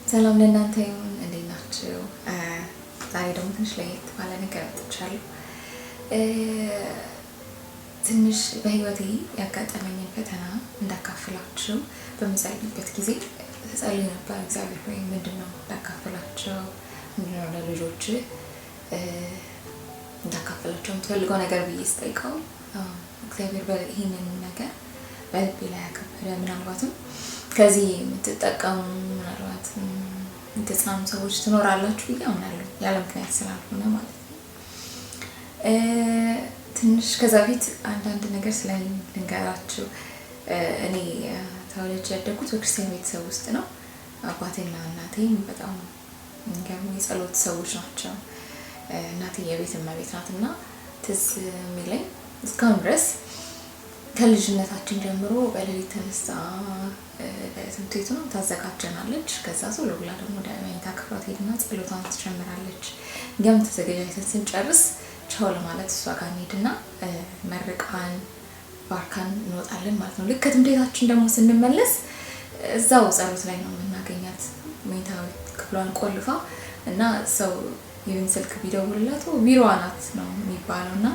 ሰላም ለእናንተ ይሁን። እንዴት ናችሁ? ዛሬ ደግሞ ትንሽ ለየት ባለ ነገር መጥቻለሁ። ትንሽ በህይወቴ ያጋጠመኝን ፈተና እንዳካፍላችሁ በምጸልይበት ጊዜ ተጸልይ ነበር። እግዚአብሔር ሆይ ምንድነው እንዳካፍላቸው፣ ምንድነው ለልጆች እንዳካፍላቸው የምትፈልገው ነገር ብዬ ስጠይቀው እግዚአብሔር ይህንን ነገር በልቤ ላይ ያከበረ። ምናልባትም ከዚህ የምትጠቀሙ ምናልባት የምትጽናኑ ሰዎች ትኖራላችሁ ብዬ አምናለሁ፣ ያለ ምክንያት ስላልሆነ ማለት ነው። ትንሽ ከዛ በፊት አንዳንድ ነገር ስለልንገራችሁ። እኔ ተወልጄ ያደግኩት በክርስቲያን ቤተሰብ ውስጥ ነው። አባቴና እናቴም በጣም የሚገርሙ የጸሎት ሰዎች ናቸው። እናቴ የቤት እመቤት ናትና ትዝ የሚለኝ እስካሁን ድረስ ከልጅነታችን ጀምሮ በሌሊት ተነስታ ትምህርት ቤት ነው ታዘጋጀናለች። ከዛ ቶሎ ብላ ደግሞ ወደ መኝታ ክፍሏ ትሄድና ጸሎቷን ትጀምራለች። እኛም ተዘጋጅተን ስንጨርስ ቻው ለማለት እሷ ጋር እንሄድና መርቃን ባርካን እንወጣለን ማለት ነው። ልክ ከትምህርት ቤታችን ደግሞ ስንመለስ እዛው ጸሎት ላይ ነው የምናገኛት። መኝታ ክፍሏን ቆልፋ እና ሰው ይህን ስልክ ቢደውልላት ቢሮዋ ናት ነው የሚባለው እና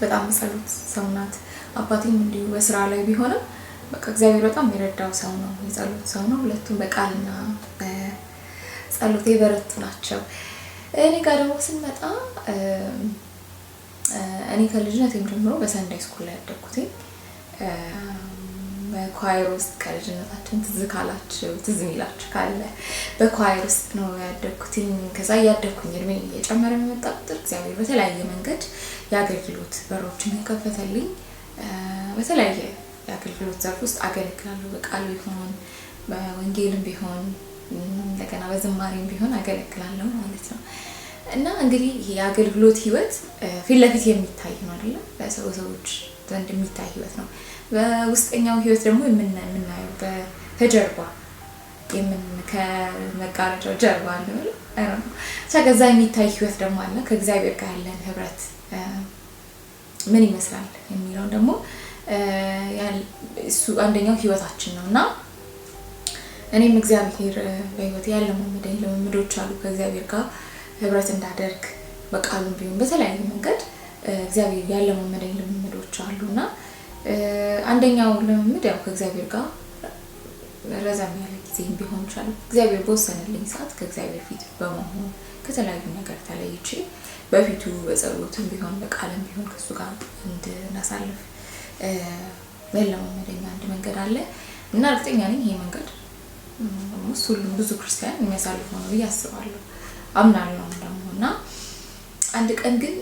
በጣም ጸሎት ሰው ናት። አባቴም እንዲሁ በስራ ላይ ቢሆንም በቃ እግዚአብሔር በጣም የረዳው ሰው ነው፣ የጸሎት ሰው ነው። ሁለቱም በቃልና በጸሎት የበረቱ ናቸው። እኔ ጋር ደግሞ ስንመጣ እኔ ከልጅነቴም ጀምሮ በሰንዳይ ስኩል ላይ ያደግኩት በኳየር ውስጥ ከልጅነታችን ትዝ የሚላችሁ ካለ በኳየር ውስጥ ነው ያደግኩት። ከዛ እያደግኩኝ እድሜ እየጨመረ በመጣ ቁጥር እግዚአብሔር በተለያየ መንገድ የአገልግሎት በሮችን የከፈተልኝ። በተለያየ የአገልግሎት ዘርፍ ውስጥ አገለግላለሁ። በቃል ቢሆን በወንጌልም ቢሆን እንደገና በዝማሬም ቢሆን አገለግላለሁ ማለት ነው። እና እንግዲህ ይሄ የአገልግሎት ህይወት ፊት ለፊት የሚታይ ነው አይደል? በሰዎች ዘንድ የሚታይ ህይወት ነው። በውስጠኛው ህይወት ደግሞ የምናየው በጀርባ ከመጋረጃው ጀርባ አለ አይደል? ከዛ የሚታይ ህይወት ደግሞ አለ። ከእግዚአብሔር ጋር ያለን ህብረት ምን ይመስላል የሚለው ደግሞ እሱ አንደኛው ህይወታችን ነውና እኔም እግዚአብሔር በህይወቴ ያለማመደኝ ልምምዶች አሉ። ከእግዚአብሔር ጋር ህብረት እንዳደርግ በቃሉም ቢሆን በተለያየ መንገድ እግዚአብሔር ያለማመደኝ ልምምዶች አሉና አንደኛው ልምምድ ያው ከእግዚአብሔር ጋር ረዘም ያለ ጊዜም ቢሆን ይችላል እግዚአብሔር በወሰነልኝ ሰዓት ከእግዚአብሔር ፊት በመሆን ከተለያዩ ነገር ተለይቼ በፊቱ በጸሎትም ቢሆን በቃልም ቢሆን ከሱ ጋር እንድናሳልፍ ያለማመደኝ አንድ መንገድ አለ እና እርግጠኛ ነኝ ይሄ መንገድ ሁሉም ብዙ ክርስቲያን የሚያሳልፈው ነው ብዬ አስባለሁ፣ አምናለሁ ደግሞ። እና አንድ ቀን ግን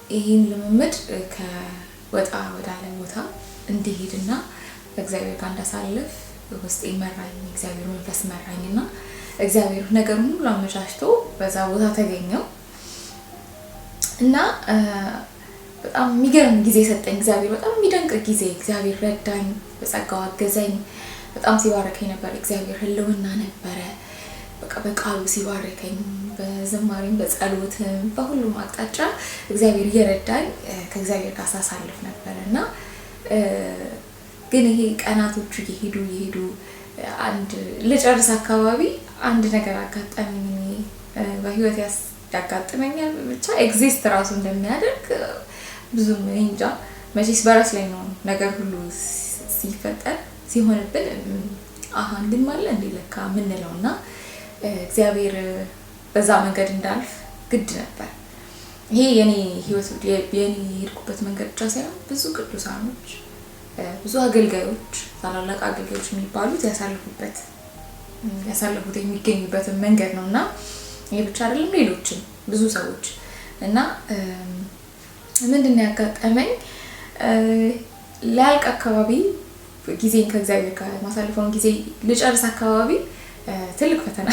ይሄን ልምምድ ከወጣ ወዳለ ቦታ እንዲሄድና እግዚአብሔር ጋር እንዳሳልፍ ውስጤ መራኝ፣ እግዚአብሔር መንፈስ መራኝና እግዚአብሔር ነገሩን ሁሉ አመቻችቶ በዛ ቦታ ተገኘው እና በጣም የሚገርም ጊዜ ሰጠኝ እግዚአብሔር። በጣም የሚደንቅ ጊዜ እግዚአብሔር ረዳኝ፣ በጸጋው አገዘኝ። በጣም ሲባረከኝ ነበር። እግዚአብሔር ህልውና ነበረ። በቃ በቃሉ ሲባረከኝ፣ በዝማሬም በጸሎትም በሁሉም አቅጣጫ እግዚአብሔር እየረዳኝ ከእግዚአብሔር ጋር ሳሳልፍ ነበር እና ግን ይሄ ቀናቶቹ እየሄዱ አንድ ልጨርስ አካባቢ አንድ ነገር አጋጠመኝ። በህይወት ያጋጥመኛል ብቻ ኤግዚስት ራሱ እንደሚያደርግ ብዙም እንጃ። መቼስ በራስ ላይ ነው ነገር ሁሉ ሲፈጠር ሲሆንብን እንዲህ ማለት እንዴ ለካ ምንለውና እግዚአብሔር በዛ መንገድ እንዳልፍ ግድ ነበር። ይሄ የኔ ህይወት የኔ ሄድኩበት መንገድ ብቻ ሳይሆን ብዙ ቅዱሳኖች ብዙ አገልጋዮች ታላላቅ አገልጋዮች የሚባሉት ያሳለፉት የሚገኙበት መንገድ ነውና ይሄ ብቻ አይደለም፣ ሌሎችም ብዙ ሰዎች እና ምንድነው ያጋጠመኝ ላልቅ አካባቢ ጊዜን ከእግዚአብሔር ጋር ማሳለፈውን ጊዜ ልጨርስ አካባቢ ትልቅ ፈተና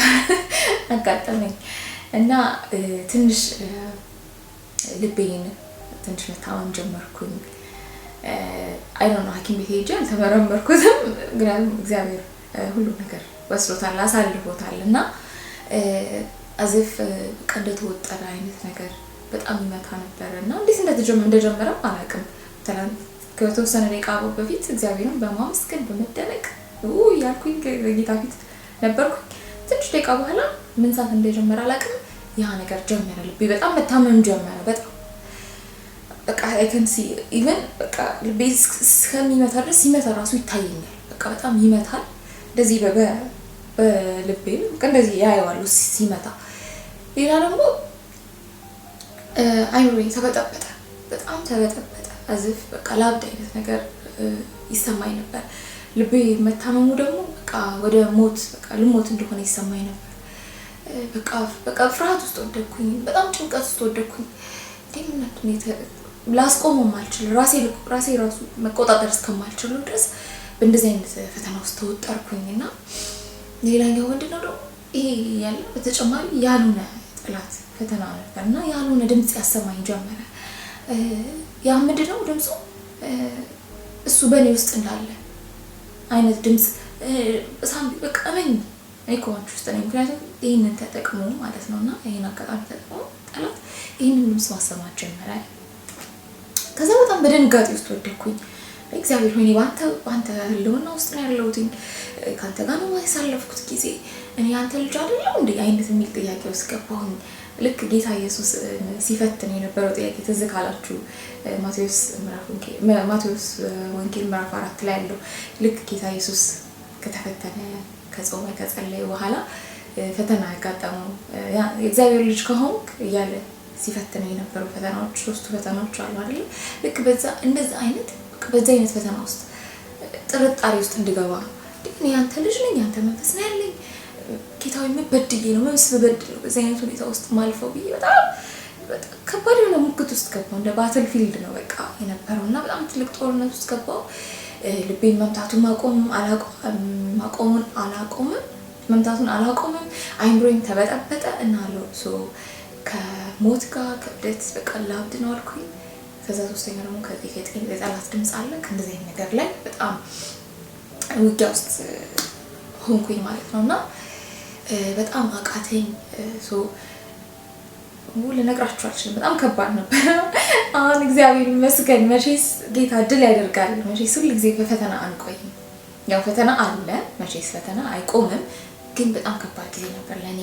አጋጠመኝ እና ትንሽ ልቤን ትንሽ መታመም ጀመርኩኝ። ሐኪም ቤት ሄጄ አልተመረመርኩትም፣ ግን እግዚአብሔር ሁሉ ነገር ወስዶታል፣ አሳልፎታል እና አዝፍ እንደተወጠረ አይነት ነገር በጣም ይመታ ነበር እና እንዴት እንደጀመረም አላውቅም። ከተወሰነ ደቂቃ በፊት እግዚአብሔርን በማመስገን በመደነቅ ያልኩኝ ጌታ ፊት ነበርኩ። ደቂቃ በኋላ ምን ሰዓት እንደጀመረ አላውቅም ያ ነገር ጀመረ። ልቤ በጣም መታመም ጀመረ። በጣም በቃ I can see even በቃ ልቤ እስከሚመታ ድረስ ሲመታ ራሱ ይታየኛል። በቃ በጣም ይመታል እንደዚህ በልቤ በቃ እንደዚህ ያየዋለሁ ሲመታ። ሌላ ደግሞ አይምሮዬ ተበጠበጠ፣ በጣም ተበጠበጠ። አዝፍ በቃ ላብድ አይነት ነገር ይሰማኝ ነበር። ልቤ መታመሙ ደግሞ በቃ ወደ ሞት በቃ ልሞት እንደሆነ ይሰማኝ ነበር። በቃ ፍርሃት ውስጥ ወደኩኝ፣ በጣም ጭንቀት ውስጥ ወደኩኝ። እንዴት ላስቆመው ማልችል ራሴ ራሱ መቆጣጠር እስከማልችል ድረስ በእንደዚህ አይነት ፈተና ውስጥ ተወጠርኩኝና ሌላኛው ምንድነው ደግሞ ይሄ ያለ በተጨማሪ ያልሆነ ጥላት ፈተና ነበርና ያልሆነ ድምጽ ያሰማኝ ጀመረ። ያ ምንድነው ድምጹ እሱ በኔ ውስጥ እንዳለ አይነት ድምጽ ሳምቢ በቃ አይኮንች ውስጥ ነኝ። ምክንያቱም ይሄንን ተጠቅሞ ማለት ነውና ይሄን አጋጣሚ ተጠቅሞ ጠላት ይሄንን ድምጽ ማሰማት ጀመረ። ከዛ በጣም በድንጋጤ ውስጥ ወደኩኝ። እግዚአብሔር ሆይ ባንተ ህልውና ውስጥ ነው ያለሁት፣ ካንተ ጋር ነው ያሳለፍኩት ጊዜ፣ እኔ አንተ ልጅ አይደለም እንዴ አይነት የሚል ጥያቄ ውስጥ ገባሁኝ። ልክ ጌታ ኢየሱስ ሲፈትን የነበረው ጥያቄ ትዝ ካላችሁ ማቴዎስ ወንጌል ምዕራፍ 4 ላይ ያለው ልክ ጌታ ኢየሱስ ከተፈተነ ከጾመ ከጸለየ በኋላ ፈተና ያጋጠመው የእግዚአብሔር ልጅ ከሆንክ እያለ ሲፈትነው የነበረው ፈተናዎች 3 ፈተናዎች አሉ አይደል? ልክ እንደዛ አይነት ፈተና ውስጥ ጥርጣሬ ውስጥ እንድገባ እኔ አንተ ልጅ ነኝ፣ አንተ መንፈስ ነው ያለኝ፣ ጌታዊ ምበድዬ ነው መንፈስ በበድለው በዛ አይነት ሁኔታ ውስጥ ማልፈው ብዬ በጣም ከባድ የሆነ ሙግት ውስጥ ገባሁ። እንደ ባትል ፊልድ ነው በቃ የነበረውና በጣም ትልቅ ጦርነት ውስጥ ገባሁ። ልቤን መምታቱን መምታቱን አላቆምም። አይምሮዬም ተበጠበጠ እና ሶ ከሞት ጋር ከብደት በቃ ላብድ ነው አልኩኝ። ከዛ ሶስተኛ ደግሞ የጠላት ድምጽ አለ። ከእንደዚህ አይነት ነገር ላይ በጣም ውጊያ ውስጥ ሆንኩኝ ማለት ነውና በጣም አቃተኝ። ልነግራችሁ አልችልም። በጣም ከባድ ነበር። አሁን እግዚአብሔር ይመስገን መቼስ ጌታ ድል ያደርጋል። መቼስ ሁሉ ጊዜ በፈተና አንቆይም። ያው ፈተና አለ፣ መቼስ ፈተና አይቆምም። ግን በጣም ከባድ ጊዜ ነበር ለኔ።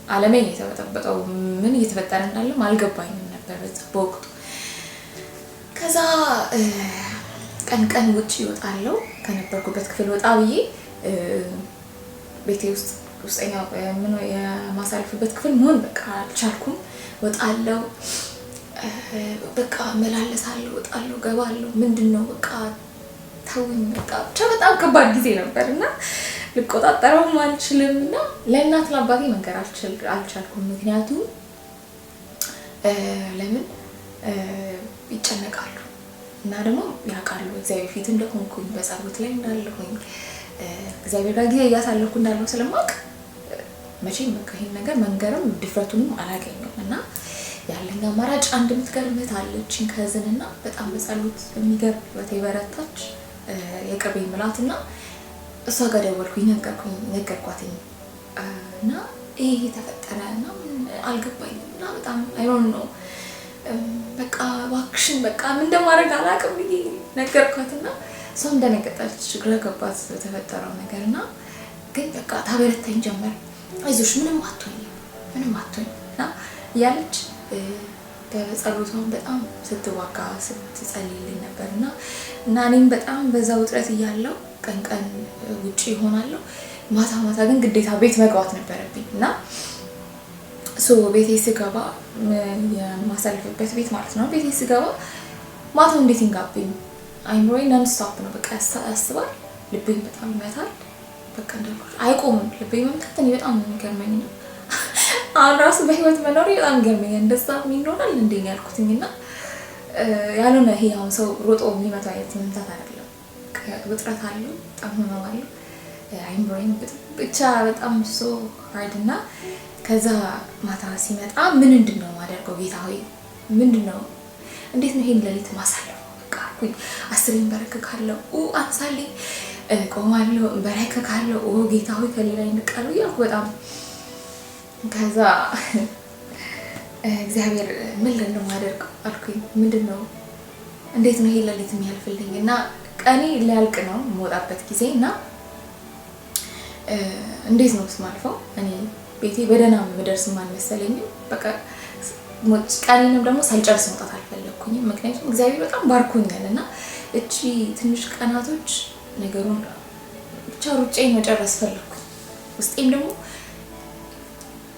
ዓለሜን የተበጠበጠው ምን እየተፈጠረ እንዳለም አልገባኝም ነበር በወቅቱ። ከዛ ቀን ውጪ እወጣለሁ ከነበርኩበት ክፍል ወጣ ብዬ ቤቴ ውስጠኛው የማሳልፍበት ክፍል መሆን በቃ አልቻልኩም። ወጣለሁ በቃ መላለሳለሁ፣ ወጣለሁ፣ ገባለሁ። ምንድነው በቃ ተውኝ በቃ በጣም ከባድ ጊዜ ነበርና ልቆጣጠረውም አልችልምና ለእናት ለአባቴ መንገር አልቻልኩም። ምክንያቱም ለምን ይጨነቃሉ እና ደግሞ ያውቃሉ እግዚአብሔር ፊት እንደሆንኩኝ በጸሎት ላይ እንዳለሁኝ እግዚአብሔር ጋር ጊዜ እያሳለፍኩ እንዳለሁ ስለማውቅ መቼም በቃ ይሄን ነገር መንገርም ድፍረቱንም አላገኘም። እና ያለኝ አማራጭ አንድ የምትገርም እህት አለችኝ ከዝንና በጣም በጸሎት የሚገርም ህይወት የበረታች የቅርቤ ምላትና እሷ ጋር ደወልኩኝ፣ ነገርኳትኝ እና ይሄ ተፈጠረና አልገባኝም እና በጣም አይሮን ነው በቃ እባክሽን በቃ ምን እንደማደርግ አላውቅም ብዬ ነገርኳትና እሷም ደነገጠች፣ ግራ ገባት በተፈጠረው ነገርና ግን በቃ ታበረታኝ ጀመር። አይዞሽ ምንም አትሆኝም እና ያለች በጸሎቷን በጣም ስትዋጋ ስትጸልይልኝ ነበርና እና እኔም በጣም በዛ ውጥረት እያለሁ ቀን ውጪ ይሆናለሁ፣ ማታ ግን ግዴታ ቤት መግባት ነበረብኝ እና ቤቴ ስገባ የማሳልፍበት ቤት ማለት ነው። ቤቴ ስገባ ማታው እንዴት ይንጋብኝ አይምሮዬ ነን ስቶፕ ነው በቃ ያስባል፣ ልቤን በጣም ይመታል። በቃ እንደሆነ አይቆምም ልቤ መምታት። እኔ በጣም የሚገርመኝ ነው አሁን ራሱ በህይወት መኖር በጣም ገርመኝ። እንደዛ ይኖራል እንዴ ያልኩትኝና ያልሆነ ይሄ አሁን ሰው ሮጦ የሚመታው አይነት መምታት አይደለም። ውጥረት አለው፣ በጣም ህመም አለው። አይምሮዬን ብቻ በጣም ሶ ሃርድና ከዛ ማታ ሲመጣ ምንድነው ማደርገው? ጌታ ሆይ ምንድነው? እንዴት ነው ይሄን ሌሊት ማሳለፈው? በቃ አልኩኝ። 10 በረከካለሁ፣ አንሳልኝ፣ ቆማለሁ፣ በረከካለሁ። ጌታ ሆይ ከሌላ ይንቀለው ያልኩ በጣም ከዛ እግዚአብሔር ምን እንደማደርገው አልኩኝ። ምንድነው? እንዴት ነው ይሄን ሌሊት የሚያልፍልኝ? እና ቀኔ ሊያልቅ ነው የምወጣበት ጊዜ እና እንዴት ነው ስማልፈው እኔ ቤቴ በደህና ምደርስም አልመሰለኝም። በቃ ቀኔንም ደግሞ ሳልጨርስ መውጣት አልፈለኩኝም። ምክንያቱም እግዚአብሔር በጣም ባርኮኛል እና እቺ ትንሽ ቀናቶች ነገሩን ብቻ ሩጬን መጨረስ ፈለኩ። ውስጤም ደግሞ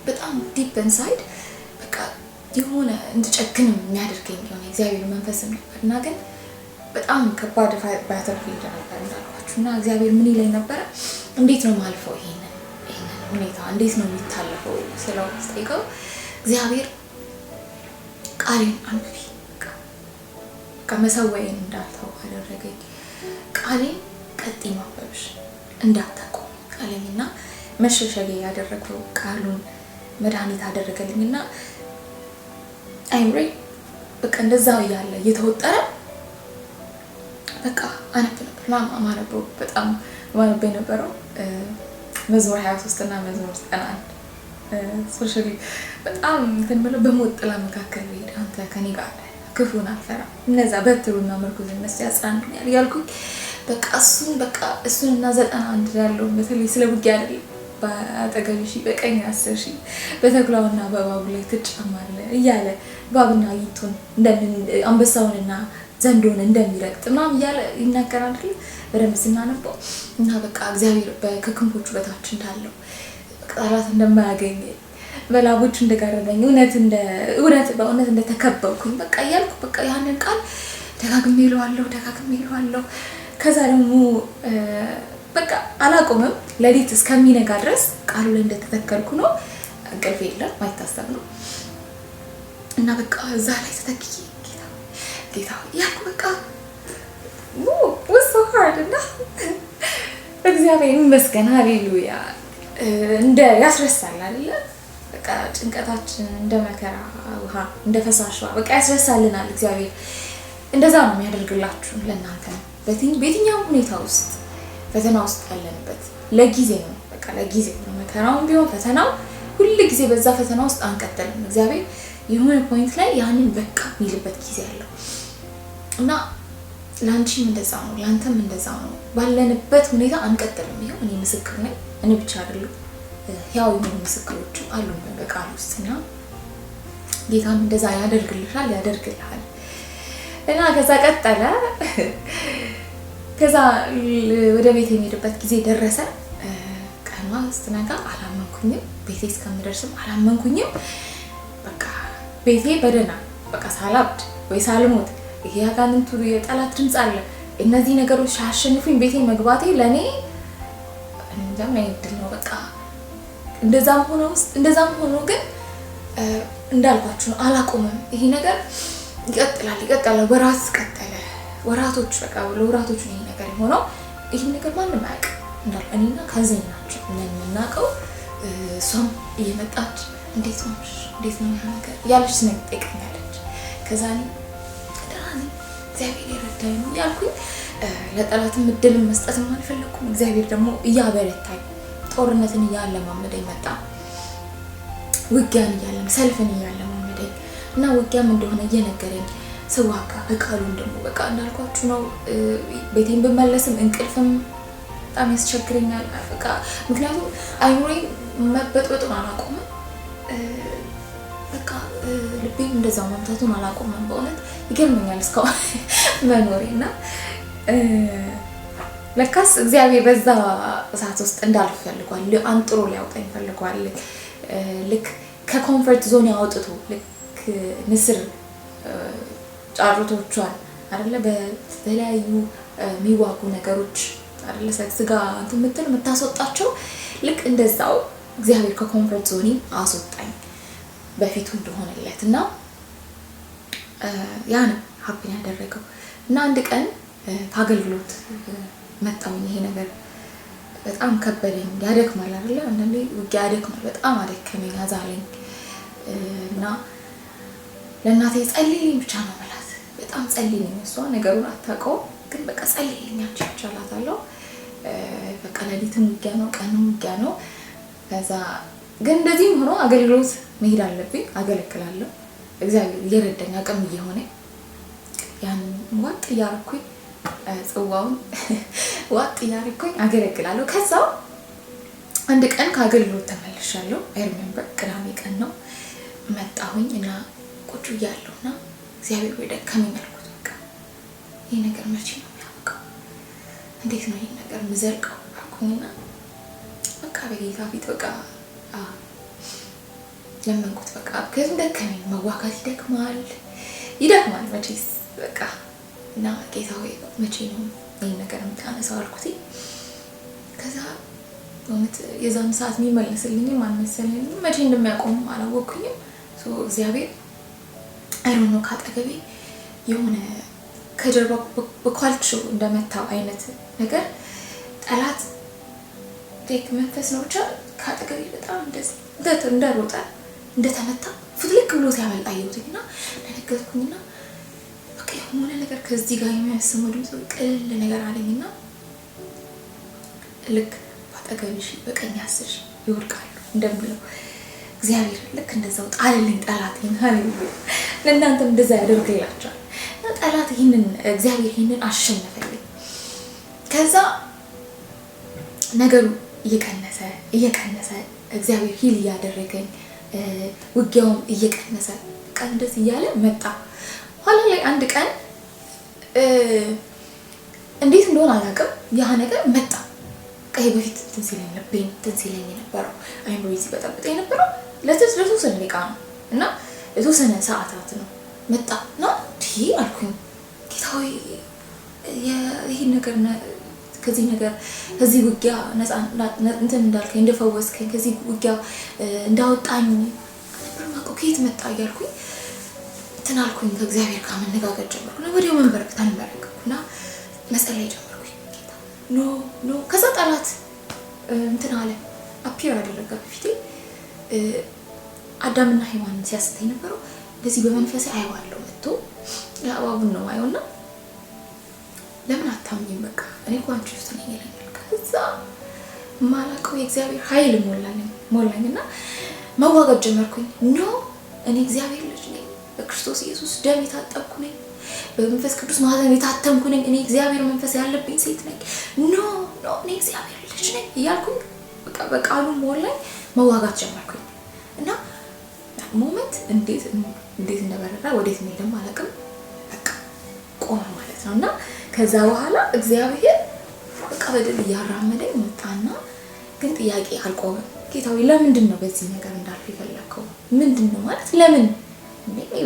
በጣም ዲፕ ኢንሳይድ በቃ የሆነ እንድጨክንም የሚያደርገኝ የሆነ እግዚአብሔር መንፈስም ነበር እና ግን በጣም ከባድ ባተርፊልድ ነበር እንዳልኳችሁ እና እግዚአብሔር ምን ይለኝ ነበረ እንዴት ነው ማልፈው ይሄንን ሁኔታ እንዴት ነው የሚታለፈው ስለው ስጠይቀው እግዚአብሔር ቃሌን አንብቢ ከመሰወይን እንዳልተው አደረገኝ። ቃሌን ቀጥይ ማንበብሽ እንዳታቆም ቃሌንና መሸሸጊያ ያደረገው ቃሉን መድኃኒት አደረገልኝና አይምሬ በቃ እንደዛው ያለ እየተወጠረ በቃ አነብ ነበር ማነበው በጣም ማነበ የነበረው መዝሙር 23 እና መዝሙር 91 ሶሻሊ በጣም እንትን ብለው በሞት ጥላ መካከል ሄደ አንተ ከኔ ጋር ክፉን አልፈራም እነዛ በትሩና ምርኩዝ እነሱ ያጽናኑኛል ያልኩኝ በቃ እሱንና 91 ያለው በተለይ ስለ ውጊያ አይደለም በአጠገብሽ በቀኝ 10,000 በተኩላውና በእባቡ ላይ ትጫማለህ እያለ እባብና አይጡን እንደምን አንበሳውንና ዘንዶን እንደሚረግጥ ምናምን እያለ ይናገራል አይደል በደንብ ስናነበው እና በቃ እግዚአብሔር በክንፎቹ በታች እንዳለው ቃላት እንደማያገኝ በላቦቹ እንደጋረደኝ በእውነት እንደተከበብኩኝ በቃ እያልኩ በቃ ያንን ቃል ደጋግሜ እለዋለሁ። ከዛ ደግሞ በቃ አላቆምም ለሊት እስከሚነጋ ድረስ ቃሉ ላይ እንደተተከልኩ ነው። እንቅልፍ የለም ማይታሰብ ነው እና በቃ እዛ ላይ ተተክዬ ጌታ ያልኩ በቃ so hard እና እግዚአብሔር ይመስገን ሃሌሉያ እንደ ያስረሳል አይደል በቃ ጭንቀታችን እንደ መከራ ውሃ እንደ ፈሳሽ ውሃ በቃ ያስረሳልናል እግዚአብሔር እንደዛ ነው የሚያደርግላችሁ ለእናንተ በየትኛው ሁኔታ ውስጥ ፈተና ውስጥ ያለንበት ለጊዜው ነው በቃ ለጊዜው ነው መከራውን ቢሆን ፈተናው ሁሉ ጊዜ በዛ ፈተና ውስጥ አንቀጥልም እግዚአብሔር የሆነ ፖይንት ላይ ያንን በቃ የሚልበት ጊዜ አለው እና ላንቺም እንደዛው ነው ላንተም እንደዛው ነው ባለንበት ሁኔታ አንቀጥልም ይሄው እኔ ምስክር ነኝ እኔ ብቻ አይደለም ያው የሆኑ ምስክሮች አሉ በቃል ውስጥና ጌታም እንደዛ ያደርግልሻል እና ከዛ ቀጠለ ከዛ ወደ ቤት የሚሄድበት ጊዜ ደረሰ ቀኗ ስትነጋ አላመንኩኝም ቤቴ እስከምደርስም አላመንኩኝም በቃ ቤቴ በደና በቃ ሳላብድ ወይ ሳልሞት ይሄ ያጋንንቱ የጠላት ድምጽ አለ እነዚህ ነገሮች ሻሸንፉኝ ቤቴ መግባቴ ለኔ እንደማይድል ነው በቃ እንደዛም ሆኖ ግን እንዳልኳችሁ ነው አላቆምም ይሄ ነገር ይቀጥላል ወራቶች በቃ ለወራቶች ነው ይሄ ነገር ሆኖ ይሄ ነገር ማንም አያውቅ እንዳል እኔና ከዚህ ናቸው እናናቀው ሷም እየመጣች እንዴት ነው ነገር ያለች ነው ጠይቀኛለች ከዛ እግዚአብሔር ይረዳኝ ነው ያልኩኝ ለጠላትም እድል መስጠትም አልፈለኩም እግዚአብሔር ደግሞ እያበረታኝ ጦርነትን እያለማመደኝ መጣ ውጊያን ሰልፍን እያለማመደኝ እና ውጊያም እንደሆነ እየነገረኝ ስዋጋ በቃሉን ደግሞ በቃ እንዳልኳችሁ ነው ቤቴን በመለስም እንቅልፍም በጣም ያስቸግረኛል በቃ ምክንያቱም አይኑሬ መበጥበጡን አላቆመም በቃ ልቤም እንደዛው መምታቱን አላቆመም በእውነት ይገርመኛል እስካሁን መኖሬና ለካስ እግዚአብሔር በዛ እሳት ውስጥ እንዳልፍ ፈልጓል አንጥሮ ሊያወጣኝ ፈልጓል ልክ ከኮምፎርት ዞን ያወጥቶ ልክ ንስር ጫሩቶቿን አይደለ በተለያዩ የሚዋጉ ነገሮች አይደለ ስጋ እንትን የምታስወጣቸው ልክ እንደዛው እግዚአብሔር ከኮምፎርት ዞኒ አስወጣኝ በፊቱ እንደሆነለትና ያን ሀፕን ያደረገው እና አንድ ቀን ታገልግሎት መጣው ይሄ ነገር በጣም ከበደኝ ያደክማል አይደለ አንዴ ውጊያ ያደክማል በጣም አደከመኝ አዛለኝ እና ለእናቴ ጸልይልኝ ብቻ ነው ማለት በጣም ጸልይልኝ እሷ ነገሩን አታውቀው ግን በቃ ጸልይልኝ አንቺ ይቻላታለሁ በቃ ለሊትም ውጊያ ነው ቀንም ውጊያ ነው ከዛ ግን እንደዚህም ሆኖ አገልግሎት መሄድ አለብኝ አገለግላለሁ እግዚአብሔር እየረዳኝ አቅም እየሆነ ያን ወጥ ያርኩኝ ጽዋውን ወጥ ያርኩኝ አገለግላለሁ ከዛው አንድ ቀን ከአገልግሎት ተመልሻለሁ። አይሪሜምበር ቅዳሜ ቀን ነው። መጣሁኝ እና ቁጭ ብያለሁና እግዚአብሔር ወይ ደከመኝ አልኩት። በቃ ይሄ ነገር መቼ ነው የሚያበቃው? እንዴት ነው ይሄ ነገር ምዘልቀው አልኩኝና በቃ በጌታ ፊት በቃ ለመንኩት። በቃ ከዚህ ደከመኝ። መዋጋት ይደክማል መቼስ በቃ እና ጌታ ሆይ መቼ ነው ይሄን ነገር የምታነሳው አልኩት። ከዛ ወንት የዛን ሰዓት የሚመልስልኝ ማን መሰለኝ መቼ እንደሚያቆም አላወኩኝም። እግዚአብሔር አይሮኖ ካጠገቤ የሆነ ከጀርባ በኳልቾ እንደመታው አይነት ነገር ጠላት ቴክ መንፈስ ነው ብቻ ካጠገቤ በጣም እንደሮጠ እንደተመታ ፍትልክ ብሎ ሲያመልጥ አየሁትና ደነገጥኩኝና በቃ የሆነ ነገር ከዚህ ጋር የሚያስመው ድምጽ ቅል ነገር አለኝና ልክ ባጠገብሽ በቀኝ አስሽ ይወድቃሉ እንደሚለው እግዚአብሔር ልክ እንደዛው ጣልልኝ ጠላቴን። ሃሌሉያ! ለእናንተም እንደዛ ያደርግላችኋል። ጠላት ይሄንን እግዚአብሔር ይሄንን አሸነፈልኝ። ከዛ ነገሩ እየቀነሰ እግዚአብሔር ሂል እያደረገኝ ውጊያውም እየቀነሰ ቀን እንደዚህ እያለ መጣ። ኋላ ላይ አንድ ቀን እንዴት እንደሆነ አላውቅም ያ ነገር መጣ። ቀይ በፊት ትንሲለኝ የነበረው አይምሮዬ ሲበጠብጥ የነበረው ለተወሰነ ደቂቃ ነው እና ለተወሰነ ሰዓታት ነው መጣ እና አልኩኝ ጌታ ሆይ ይሄን ነገር ከዚህ ውጊያ ነፃ እንትን እንዳልከኝ እንደፈወስከኝ ከዚህ ውጊያ እንዳወጣኝ ነበር ማውቀው ከየት መጣ እያልኩኝ እንትን አልኩኝ። ከእግዚአብሔር ጋር መነጋገር ጀመርኩና ወዲያው ተንበረከኩና መጸለይ ጀመርኩኝ። ጌታ ኖ ከዛ ጠላት እንትን አለ አፒር አደረገ በፊቴ። አዳምና ሔዋንን ሲያስተኝ ነበረው እንደዚህ በመንፈሴ አይዋለሁ መጥቶ ያባቡን ነው አይውና ለምን አታምኝም በቃ እኔ እኮ አንቺ ውስጥ ነኝ ይለኛል። ከዛ ማላውቀው የእግዚአብሔር ኃይል ሞላኝና መዋጋት ጀመርኩኝ። እኔ እግዚአብሔር ልጅ ነኝ፣ በክርስቶስ ኢየሱስ ደም የታጠብኩ ነኝ፣ በመንፈስ ቅዱስ ማህተም የታተምኩ ነኝ፣ እኔ እግዚአብሔር መንፈስ ያለብኝ ሴት ነኝ፣ እኔ እግዚአብሔር ልጅ ነኝ እያልኩኝ በቃ በቃሉ ሞላኝ። መዋጋት ጀመርኩኝ እና ሞመንት እንዴት እንደበረራ ወዴት እንደም አላውቅም በቃ ቆመ ማለት ነው። እና ከዛ በኋላ እግዚአብሔር በቃ በደል እያራመደኝ መጣና ግን ጥያቄ አልቆመም። ጌታዊ ለምንድን ነው በዚህ ነገር እንዳልፍ የፈለከው? ምንድን ነው ማለት ለምን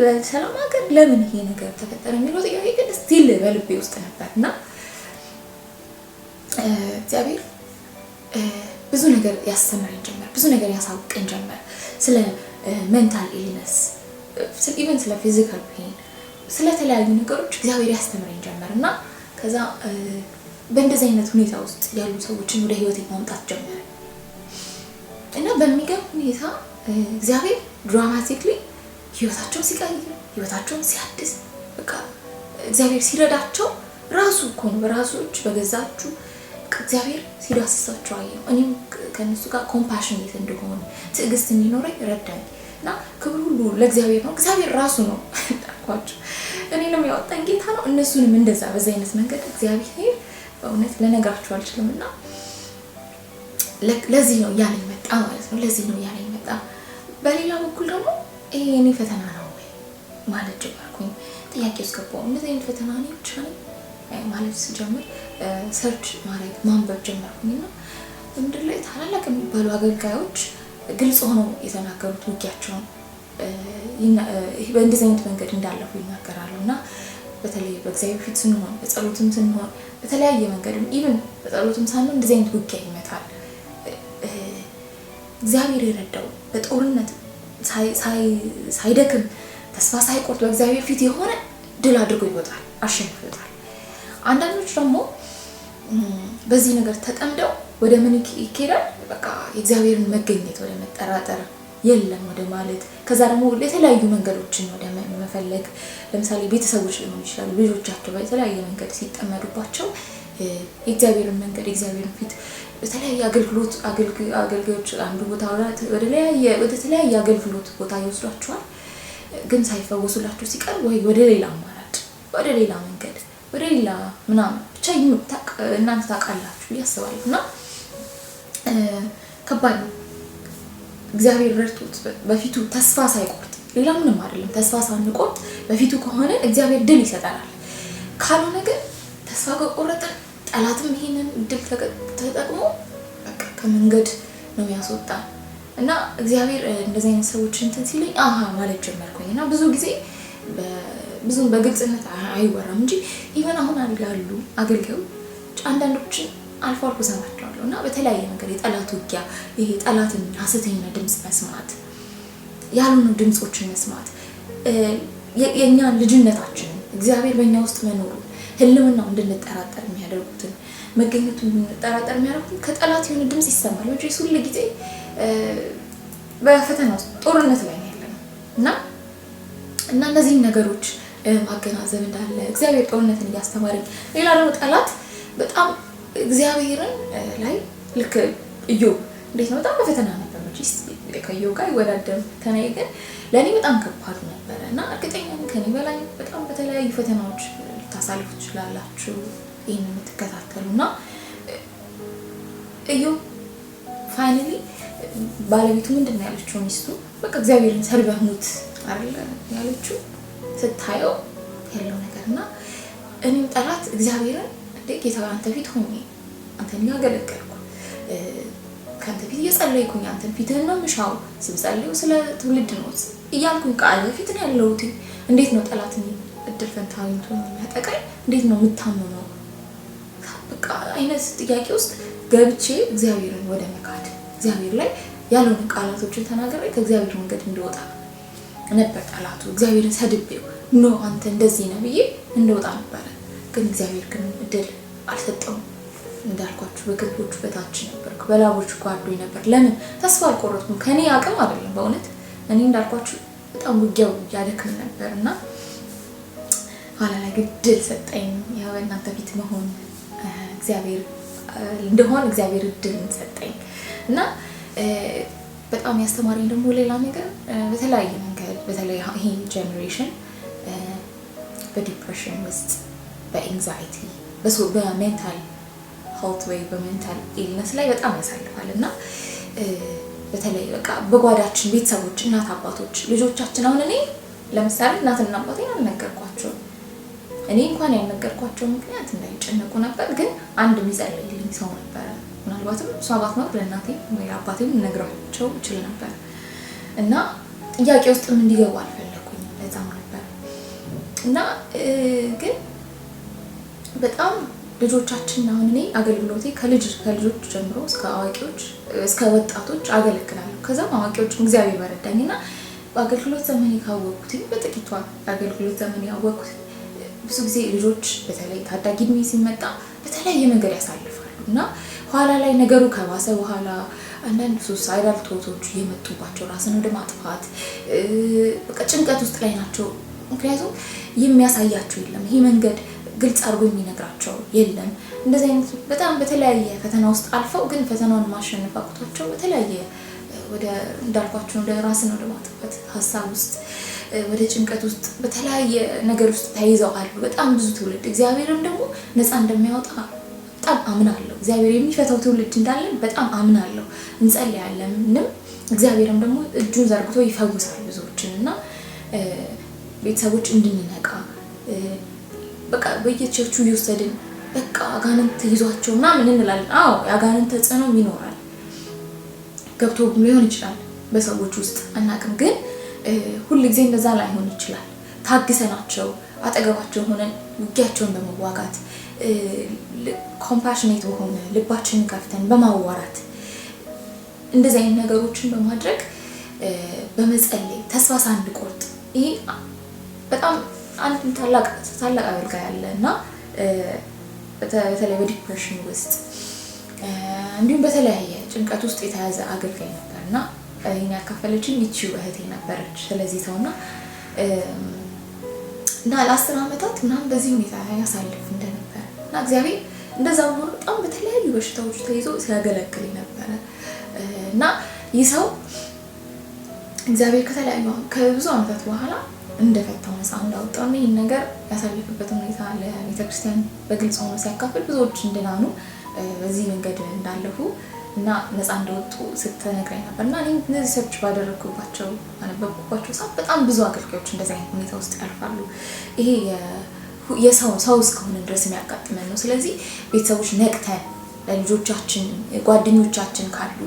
በሰላም ሀገር ለምን ይሄ ነገር ተፈጠረ የሚለው ጥያቄ ግን ስቲል በልቤ ውስጥ ነበርና እግዚአብሔር ብዙ ነገር ያስተምረኝ ጀመር፣ ብዙ ነገር ያሳውቀኝ ጀመር ስለ ሜንታል ኢልነስ፣ ኢቨን ስለ ፊዚካል ፔን፣ ስለተለያዩ ነገሮች እግዚአብሔር ያስተምረኝ ጀመር እና ከዛ በእንደዚህ አይነት ሁኔታ ውስጥ ያሉ ሰዎችን ወደ ህይወቴ ማምጣት ጀመረ እና በሚገርም ሁኔታ እግዚአብሔር ድራማቲክሊ ህይወታቸውን ሲቀይር፣ ህይወታቸውን ሲያድስ፣ በቃ እግዚአብሔር ሲረዳቸው ራሱ እኮ ነው በራሶች በገዛችሁ እግዚአብሔር ሲዳስሳቸው አየሁ። እኔም ከነሱ ጋር ኮምፓሽኔት እንደሆነ ትዕግስት እንዲኖረኝ ረዳኝ እና ክብር ሁሉ ለእግዚአብሔር ነው። እግዚአብሔር ራሱ ነው ታቋቸው እኔንም ያወጣኝ ጌታ ነው። እነሱንም እንደዛ በዛ አይነት መንገድ እግዚአብሔር በእውነት ለነግራችሁ አልችልምና ለዚህ ነው ያለኝ መጣ ማለት ነው። ለዚህ ነው ያለኝ መጣ። በሌላ በኩል ደግሞ ይሄ የኔ ፈተና ነው ማለት ጀመርኩኝ። ጥያቄ ውስጥ ገባሁ። እንደዚህ አይነት ፈተና ነው ብቻ ነው ማለት ስጀምር ሰርች ማድረግ ማንበብ ጀመርኩኝና ምንድን ላይ ታላላቅ የሚባሉ አገልጋዮች ግልጽ ሆነው የተናገሩት ውጊያቸውን በእንደዚህ አይነት መንገድ እንዳለፉ ይናገራሉና በተለይ በእግዚአብሔር ፊት ስንሆን፣ በጸሎትም ስንሆን፣ በተለያየ መንገድ ኢቭን በጸሎትም ሳንሆን እንደዚህ አይነት ውጊያ ይመታል። እግዚአብሔር የረዳው በጦርነት ሳይደክም ተስፋ ሳይቆርጥ በእግዚአብሔር ፊት የሆነ ድል አድርጎ ይወጣል፣ አሸንፎታል። አንዳንዶች ደግሞ በዚህ ነገር ተጠምደው ወደ ምን ይኬዳል? በቃ የእግዚአብሔርን መገኘት ወደ መጠራጠር የለም ወደ ማለት፣ ከዛ ደግሞ የተለያዩ መንገዶችን ወደ መፈለግ፣ ለምሳሌ ቤተሰቦች ሊሆኑ ይችላሉ ልጆቻቸው በተለያየ መንገድ ሲጠመዱባቸው የእግዚአብሔርን መንገድ የእግዚአብሔርን ፊት በተለያየ አገልግሎት አንዱ ቦታ ወደ ተለያየ አገልግሎት ቦታ ይወስዷቸዋል። ግን ሳይፈወሱላችሁ ሲቀር ወይ ወደ ሌላ አማራጭ፣ ወደ ሌላ መንገድ፣ ወደ ሌላ ምናምን ብቻ እናንተ ታውቃላችሁ ያስባሉና ከባድ ነው። እግዚአብሔር ረድቶት በፊቱ ተስፋ ሳይቆርጥ ሌላ ምንም አይደለም፣ ተስፋ ሳንቆርጥ በፊቱ ከሆነ እግዚአብሔር ድል ይሰጠናል። ካልሆነ ግን ተስፋ ከቆረጥን ጠላትም ይሄንን ድል ተጠቅሞ በቃ ከመንገድ ነው ያስወጣል። እና እግዚአብሔር እንደዚህ አይነት ሰዎች እንትን ሲለኝ አሃ ማለት ጀመርኩኝ። እና ብዙ ጊዜ ብዙም በግልጽነት አይወራም እንጂ ኢቨን አሁን ያሉ አገልጋዮች አንዳንዶችን አልፎ አልፎ ሰማቸዋለሁ እና በተለያየ ነገር የጠላት ውጊያ፣ ይሄ ጠላትን ሐሰተኛ ድምፅ መስማት፣ ያልሆኑ ድምፆችን መስማት፣ የእኛን ልጅነታችንን እግዚአብሔር በእኛ ውስጥ መኖሩ ህልውናው እንድንጠራጠር የሚያደርጉትን መገኘቱን እንድንጠራጠር የሚያደርጉትን ከጠላት የሆነ ድምፅ ይሰማል እንጂ ሁሉ ጊዜ በፈተና ውስጥ ጦርነት ላይ ነው ያለነው እና እነዚህን ነገሮች ማገናዘብ እንዳለ እግዚአብሔር ጦርነትን እያስተማረኝ፣ ሌላ ደግሞ ጠላት በጣም እግዚአብሔርን ላይ ልክ ኢዮብ እንዴት ነው በጣም በፈተና ነበር እንጂ ከኢዮብ ጋር ይወዳደር ተናይ ግን ለኔ በጣም ከባድ ነበር እና እርግጠኛ ነኝ ከኔ በላይ በጣም በተለያዩ ፈተናዎች ልታሳልፉ ትችላላችሁ ይሄንን የምትከታተሉና ኢዮብ ፋይናሊ ባለቤቱ ምንድነው ያለችው ሚስቱ በቃ እግዚአብሔርን ሰድበህ ሙት አይደል ያለችው ስታየው ያለው ነገርና እኔም ጠላት እግዚአብሔርን ጌታ አንተ ፊት ሆኜ አንተን ያገለገልኩ ካንተ ፊት እየጸለይኩኝ አንተን ፊትህን ነው ምሻው ስብጸልዩ ስለ ትውልድ ነው እያልኩኝ ቃል ፊት ነው ያለሁት እንዴት ነው ጠላትን እድል ፈንታዊን ሆኖ የሚያጠቃኝ እንዴት ነው የምታመመው በቃ አይነት ጥያቄ ውስጥ ገብቼ እግዚአብሔርን ወደ መካድ እግዚአብሔር ላይ ያለውን ቃላቶችን ተናግሬ ከእግዚአብሔር መንገድ እንድወጣ ነበር ጠላቱ እግዚአብሔርን ሰድቤው ነው አንተ እንደዚህ ነው ብዬ እንድወጣ ነበር ግን እግዚአብሔር ግን እድል አልሰጠውም እንዳልኳችሁ በክንፎቹ በታች ነበርኩ በላቦቹ ጓዶኝ ነበር ለምን ተስፋ አልቆረጥኩም ከኔ አቅም አይደለም በእውነት እኔ እንዳልኳችሁ በጣም ውጊያው ያደክም ነበርና ኋላ ላይ እድል ሰጠኝ ያው እናንተ ፊት መሆን እግዚአብሔር እንደሆነ እግዚአብሔር እድል ሰጠኝ እና በጣም ያስተማረኝ ደግሞ ሌላ ነገር በተለያየ መንገድ በተለይ ይሄ ጄነሬሽን በዲፕሬሽን ውስጥ በኤንዛይቲ በሜንታል ሄልት ወይ በሜንታል ኢልነስ ላይ በጣም ያሳልፋል እና በተለይ በቃ በጓዳችን ቤተሰቦች እናት አባቶች ልጆቻችን አሁን እኔ ለምሳሌ እናትና አባቴን አልነገርኳቸው እኔ እንኳን ያልነገርኳቸው ምክንያት እንዳይጨነቁ ነበር ግን አንድ የሚጸልይልኝ ሰው ነበር ምናልባትም እሷ ባትኖር ለእናቴ ወይ አባቴም ነግራቸው ይችል ነበር እና ጥያቄ ውስጥም እንዲገቡ አልፈለኩኝም ለዛም ነበር እና ግን በጣም ልጆቻችን አሁን እኔ አገልግሎቴ ከልጆች ጀምሮ እስከ አዋቂዎች እስከ ወጣቶች አገለግላለሁ ከዛም አዋቂዎችም እግዚአብሔር በረዳኝና በአገልግሎት ዘመኔ ካወቅኩት በጥቂቷ አገልግሎት ዘመኔ ያወቅኩት ብዙ ጊዜ ልጆች በተለይ ታዳጊ እድሜ ሲመጣ በተለያየ መንገድ ያሳልፋሉ እና ኋላ ላይ ነገሩ ከባሰ በኋላ አንዳንድ ሱሳይዳል ቶቶች እየመጡባቸው ራስን ወደ ማጥፋት በቃ ጭንቀት ውስጥ ላይ ናቸው ምክንያቱም የሚያሳያቸው የለም ይሄ መንገድ ግልጽ አድርጎ የሚነግራቸው የለም እንደዚህ አይነት በጣም በተለያየ ፈተና ውስጥ አልፈው ግን ፈተናውን ማሸነፍ አቅቷቸው በተለያየ ወደ እንዳልኳቸው ወደ ራስን ወደ ማጥፋት ሐሳብ ውስጥ ወደ ጭንቀት ውስጥ በተለያየ ነገር ውስጥ ተይዘው አሉ በጣም ብዙ ትውልድ እግዚአብሔርም ደግሞ ነፃ እንደሚያወጣ በጣም አምናለሁ እግዚአብሔር የሚፈታው ትውልድ እንዳለን በጣም አምናለሁ እንጸልያለንም እግዚአብሔርም ደግሞ እጁን ዘርግቶ ይፈውሳል ብዙዎችን እና ቤተሰቦች እንድንነቃ በቃ በየቸርቹ ይወሰድን በቃ አጋንንት ይዟቸው ምናምን እንላለን አዎ የአጋንንት ተጽዕኖ ይኖራል ገብቶ ሊሆን ይችላል በሰዎች ውስጥ አናቅም ግን ሁሉ ጊዜ እንደዛ ላይሆን ይችላል ታግሰናቸው አጠገባቸው ሆነን ውጊያቸውን በመዋጋት ኮምፓሽኔት ሆነ ልባችንን ከፍተን በማዋራት እንደዚህ አይነት ነገሮችን በማድረግ በመጸለይ ተስፋ ሳንቆርጥ ይሄ በጣም አንድ ታላቅ አገልጋይ ያለና በተለይ በዲፕሬሽን ውስጥ እንዲሁም በተለያየ ጭንቀት ውስጥ የተያዘ አገልጋይ ነበርና እኛ ያካፈለችኝ ይቺው እህቴ ነበረች ስለዚህ ሰውና እና ለ10 አመታት ምናምን በዚህ ሁኔታ ያሳልፍ እንደነበር እና እግዚአብሔር እንደዛው ሆኖ በጣም በተለያዩ በሽታዎች ተይዞ ሲያገለግል ነበር እና ይሰው እግዚአብሔር ከብዙ አመታት በኋላ እንደፈታው ነፃ እንዳወጣው ነው ይሄን ነገር ያሳልፍበት ሁኔታ ለቤተክርስቲያን በግልጽ ሆኖ ሲያካፍል ብዙዎች እንደናኑ በዚህ መንገድ እንዳለፉ እና ነፃ እንደወጡ ስትነግረኝ ነበር። እና እኔ እነዚህ ሰርች ባደረግኩባቸው አነበብኩባቸው ሰዓት በጣም ብዙ አገልጋዮች እንደዚህ አይነት ሁኔታ ውስጥ ያልፋሉ። ይሄ ሰው እስከሆነ ድረስ የሚያጋጥመን ነው። ስለዚህ ቤተሰቦች ነቅተን ለልጆቻችን ጓደኞቻችን ካሉ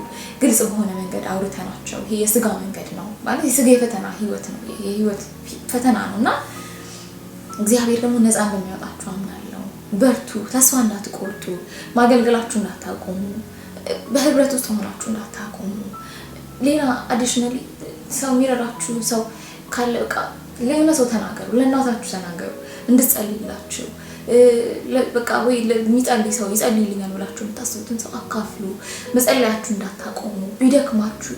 ግልጽ በሆነ መንገድ አውርተናቸው ይሄ የስጋ መንገድ ነው ማለት የስጋ የፈተና ህይወት ነው፣ የህይወት ፈተና ነው እና እግዚአብሔር ደግሞ ነፃ እንደሚያወጣችሁ አምናለሁ። በርቱ፣ ተስፋ እንዳትቆርጡ፣ ማገልገላችሁ እንዳታቆሙ፣ በህብረት ውስጥ ሆናችሁ እንዳታቆሙ። ሌላ አዲሽናሊ ሰው የሚረዳችሁ ሰው ካለ በቃ ለሆነ ሰው ተናገሩ፣ ለእናታችሁ ተናገሩ እንድትጸልይላችሁ። በቃ ወይ ለሚጸልይ ሰው ይጸልይልኛል ብላችሁ የምታስቡትን ሰው አካፍሉ። መጸለያችሁ እንዳታቆሙ፣ ቢደክማችሁ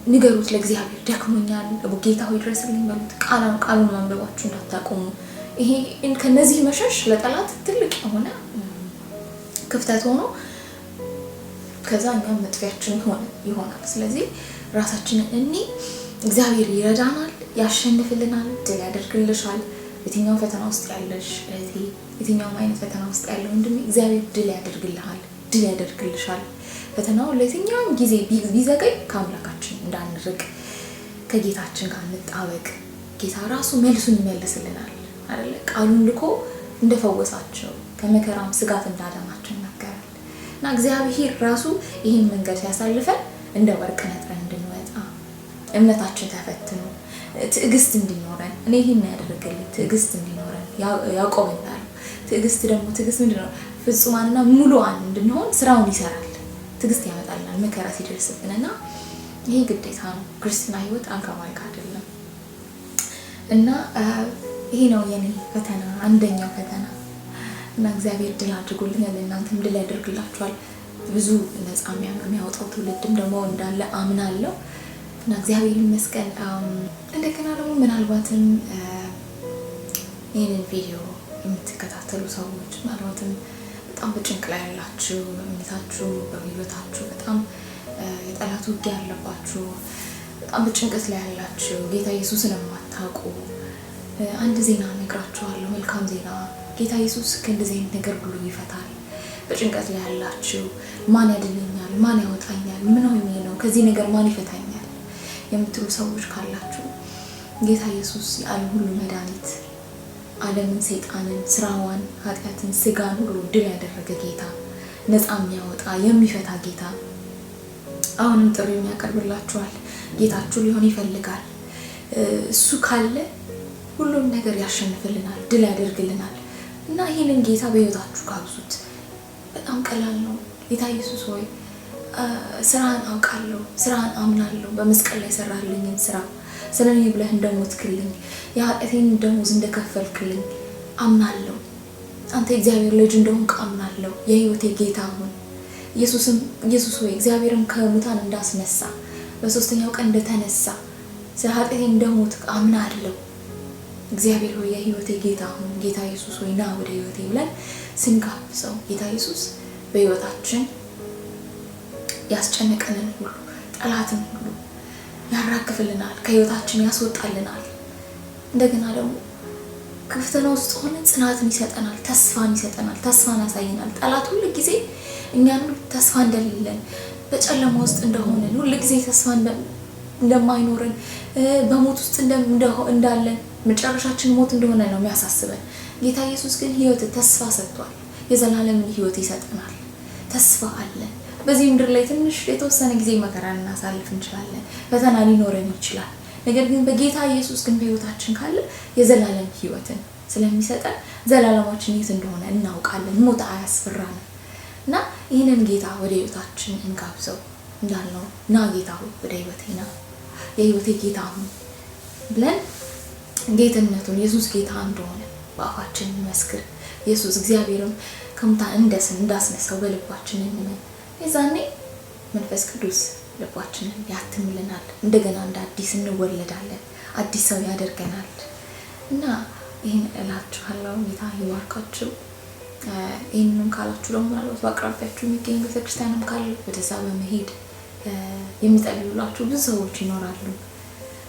ንገሩት ለእግዚአብሔር፣ ደክሞኛል ጌታ ሆይ ድረስልኝ በሉት። ቃሉን ማንበባችሁ እንዳታቆሙ። ይሄ ከነዚህ መሸሽ ለጠላት ትልቅ የሆነ ክፍተት ሆኖ ከዛ እኛም መጥፊያችን ይሆናል። ስለዚህ ራሳችንን እግዚአብሔር ይረዳናል፣ ያሸንፍልናል፣ ድል ያደርግልሻል። የትኛው ፈተና ውስጥ ያለሽ እህቴ፣ የትኛው አይነት ፈተና ውስጥ ያለው ወንድሜ እግዚአብሔር ድል ያደርግልሃል፣ ድል ያደርግልሻል። ፈተናው ለየትኛውም ጊዜ ቢዘገይ ከአምላካችን እንዳንርቅ፣ ከጌታችን ጋር እንጣበቅ። ጌታ ራሱ መልሱን ይመልስልናል አይደለ? ቃሉን ልኮ እንደፈወሳቸው ከመከራም ስጋት እንዳዳናቸው ይናገራል። እና እግዚአብሔር ራሱ ይህን መንገድ ሲያሳልፈን እንደ ወርቅ ነጥረን እንድንወጣ እምነታችን ተፈትኖ ትዕግስት እንዲኖረን እኔ ይሄን ያደረገልኝ ትዕግስት እንዲኖረን ያዕቆብ እንዳለው ትዕግስት ምንድነው? ፍጹማንና ሙሉዋን እንድንሆን ስራውን ይሰራል። ትዕግስት ያመጣልናል መከራ ሲደርስብንና ይሄ ግዴታ ነው። ክርስትና ህይወት አልጋ ባልጋ አይደለም። እና ይሄ ነው የኔ ፈተና፣ አንደኛው ፈተና። እና እግዚአብሔር ድል አድርጎልኛል፣ እናንተም ድል ያደርግላችኋል። ብዙ ነፃ የሚያወጣው ትውልድም ደግሞ እንዳለ አምናለሁ። እና እግዚአብሔር ይመስገን። እንደገና ደግሞ ምናልባትም ይህንን ቪዲዮ የምትከታተሉ ሰዎች ምናልባትም በጣም በጭንቅ ላይ ያላችሁ፣ በእምነታችሁ በህይወታችሁ በጣም የጠላት ውጊያ ያለባችሁ፣ በጣም በጭንቀት ላይ ያላችሁ፣ ጌታ ኢየሱስን የማታውቁ አንድ ዜና ነግራችኋለሁ። መልካም ዜና። ጌታ ኢየሱስ ከእንደዚህ አይነት ነገር ሁሉ ይፈታል። በጭንቀት ላይ ያላችሁ፣ ማን ያድነኛል፣ ማን ያወጣኛል፣ ምን ነው ከዚህ ነገር ማን ይፈታኛል የምትሉ ሰዎች ካላችሁ ጌታ ኢየሱስ የዓለም ሁሉ መድኃኒት፣ ዓለምን፣ ሰይጣንን፣ ስራዋን፣ ኃጢአትን፣ ስጋን ሁሉ ድል ያደረገ ጌታ፣ ነፃ የሚያወጣ የሚፈታ ጌታ አሁንም ጥሪ የሚያቀርብላችኋል። ጌታችሁ ሊሆን ይፈልጋል። እሱ ካለ ሁሉም ነገር ያሸንፍልናል፣ ድል ያደርግልናል። እና ይህንን ጌታ በህይወታችሁ ጋብዙት። በጣም ቀላል ነው። ጌታ ኢየሱስ ሆይ ስራን አውቃለሁ፣ ስራን አምናለሁ፣ በመስቀል ላይ ሰራልኝን ስራ ስለኔ ብለህ እንደሞትክልኝ የኃጢአቴን ደሞዝ እንደከፈልክልኝ አምናለሁ። አንተ እግዚአብሔር ልጅ እንደሆንክ አምናለሁ። የህይወቴ ጌታ ሁን። ኢየሱስ ሆይ እግዚአብሔርን ከሙታን እንዳስነሳ በሶስተኛው ቀን እንደተነሳ ስለ ኃጢአቴ እንደሞትክ አምናለሁ። እግዚአብሔር ሆይ የህይወቴ ጌታ ሁን። ጌታ ኢየሱስ ሆይ ና ወደ ህይወቴ ብለን ስንጋብዘው ጌታ ኢየሱስ በህይወታችን ያስጨነቀንን ሁሉ ጠላትን ሁሉ ያራግፍልናል፣ ከህይወታችን ያስወጣልናል። እንደገና ደግሞ ከፈተና ውስጥ ሆነን ጽናትን ይሰጠናል፣ ተስፋን ይሰጠናል፣ ተስፋን ያሳየናል። ጠላት ሁሉ ጊዜ እኛን ተስፋ እንደሌለን፣ በጨለማ ውስጥ እንደሆነን፣ ሁሉ ጊዜ ተስፋ እንደማይኖረን፣ በሞት ውስጥ እንዳለን፣ መጨረሻችን ሞት እንደሆነ ነው የሚያሳስበን። ጌታ ኢየሱስ ግን ህይወት ተስፋ ሰጥቷል። የዘላለምን ህይወት ይሰጠናል። ተስፋ አለን። በዚህ ምድር ላይ ትንሽ የተወሰነ ጊዜ መከራ እናሳልፍ እንችላለን፣ ፈተና ሊኖረን ይችላል። ነገር ግን በጌታ ኢየሱስ ግን በህይወታችን ካለ የዘላለም ህይወትን ስለሚሰጠን ዘላለማችን የት እንደሆነ እናውቃለን። ሞት አያስፈራንም። እና ይህንን ጌታ ወደ ህይወታችን እንጋብዘው። እንዳልነው ና ጌታ ሆይ ወደ ህይወቴ ና፣ የህይወቴ ጌታ ሁን ብለን ጌትነቱን ኢየሱስ ጌታ እንደሆነ በአፋችን እንመስክር። ኢየሱስ እግዚአብሔርም ከሙታን እንዳስነሳው በልባችን እንመን። የዛኔ መንፈስ ቅዱስ ልባችንን ያትምልናል። እንደገና እንደ አዲስ እንወለዳለን። አዲስ ሰው ያደርገናል። እና ይህን እላችኋለሁ። ጌታ ይባርካችሁ። ይህንንም ካላችሁ ደግሞ ምናልባት በአቅራቢያችሁ የሚገኝ ቤተክርስቲያንም ካለ ወደዛ በመሄድ የሚጸልዩላችሁ ብዙ ሰዎች ይኖራሉ።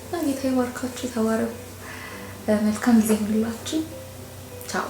እና ጌታ ይባርካችሁ። ተባረኩ። መልካም ጊዜ ይሁንላችሁ። ቻው።